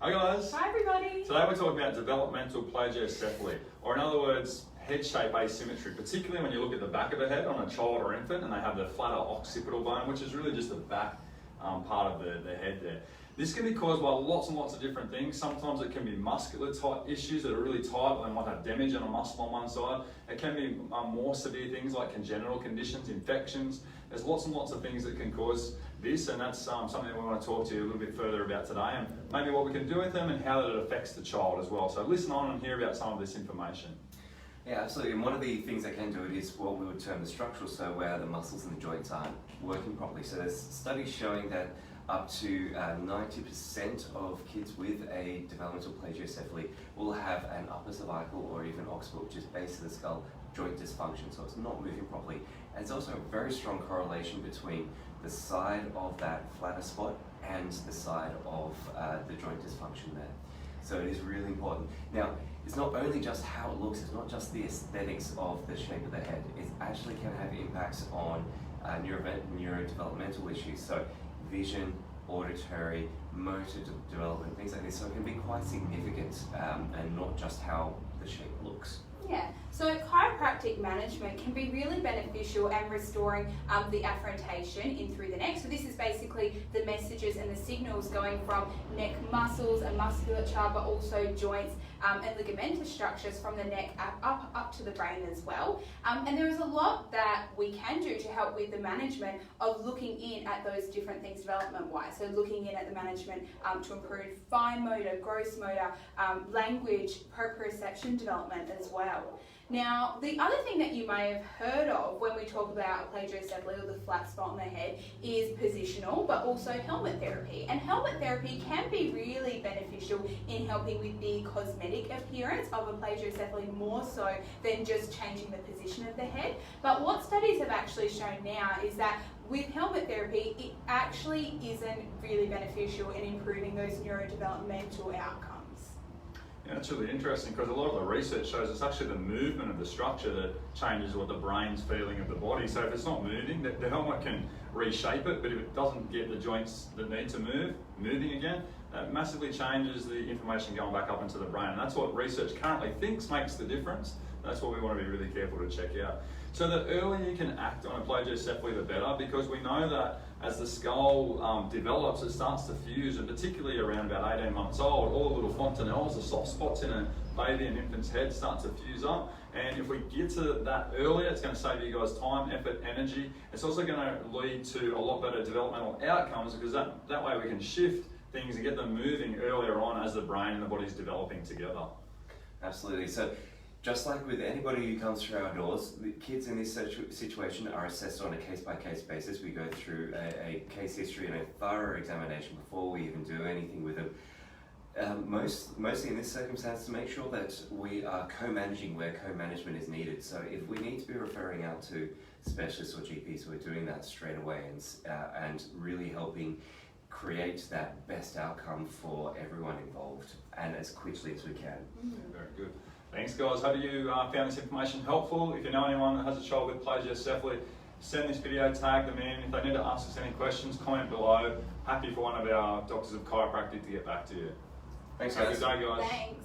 Hi guys. Hi everybody. Today we're talking about developmental plagiocephaly, or in other words, head shape asymmetry, particularly when you look at the back of the head on a child or infant and they have the flatter occipital bone, which is really just the back part of the head there. This can be caused by lots and lots of different things. Sometimes it can be muscular type issues that are really tight, they might have damage on a muscle on one side. It can be more severe things like congenital conditions, infections. There's lots and lots of things that can cause this, and that's something that we want to talk to you a little bit further about today, and maybe what we can do with them and how that it affects the child as well. So listen on and hear about some of this information. Yeah, absolutely. And one of the things that can do it is what we would term the structural, so where the muscles and the joints aren't working properly. So there's studies showing that up to 90% of kids with a developmental plagiocephaly will have an upper cervical or even occipital, which is base of the skull, joint dysfunction, so it's not moving properly. And there's also a very strong correlation between the side of that flatter spot and the side of the joint dysfunction there. So it is really important. Now, it's not only just how it looks, it's not just the aesthetics of the shape of the head, it actually can have impacts on neurodevelopmental issues. So vision, auditory, motor development, things like this. So it can be quite significant and not just how the shape looks. Yeah, so chiropractic management can be really beneficial and restoring the afferentation in through the neck. So this is basically the messages and the signals going from neck muscles and musculature, but also joints and ligamentous structures from the neck up to the brain as well. And there is a lot that we can do to help with the management of looking in at those different things development-wise. So looking in at the management to improve fine motor, gross motor, language, proprioception development as well. Now, the other thing that you may have heard of when we talk about plagiocephaly or the flat spot on the head is positional, but also helmet therapy. And helmet therapy can be really beneficial in helping with the cosmetic appearance of a plagiocephaly more so than just changing the position of the head. But what studies have actually shown now is that with helmet therapy, it actually isn't really beneficial in improving those neurodevelopmental outcomes. Yeah, it's really interesting because a lot of the research shows it's actually the movement of the structure that changes what the brain's feeling of the body. So if it's not moving, the helmet can reshape it, but if it doesn't get the joints that need to move, moving again, that massively changes the information going back up into the brain. And that's what research currently thinks makes the difference. That's what we want to be really careful to check out. So the earlier you can act on a plagiocephaly, the better, because we know that as the skull develops, it starts to fuse, and particularly around about 18 months old, all the little fontanelles, the soft spots in a baby and infant's head start to fuse up. And if we get to that earlier, it's going to save you guys time, effort, energy. It's also going to lead to a lot better developmental outcomes, because that way we can shift things and get them moving earlier on as the brain and the body's developing together. Absolutely. So just like with anybody who comes through our doors, the kids in this situation are assessed on a case-by-case basis. We go through a case history and a thorough examination before we even do anything with them. Mostly in this circumstance to make sure that we are co-managing where co-management is needed. So if we need to be referring out to specialists or GPs, we're doing that straight away and really helping create that best outcome for everyone involved and as quickly as we can. Very good. Thanks guys, hope you found this information helpful. If you know anyone that has a child with plagiocephaly, send this video, tag them in. If they need to ask us any questions, comment below. Happy for one of our doctors of chiropractic to get back to you. Thanks Have a guys. good day guys. Thanks.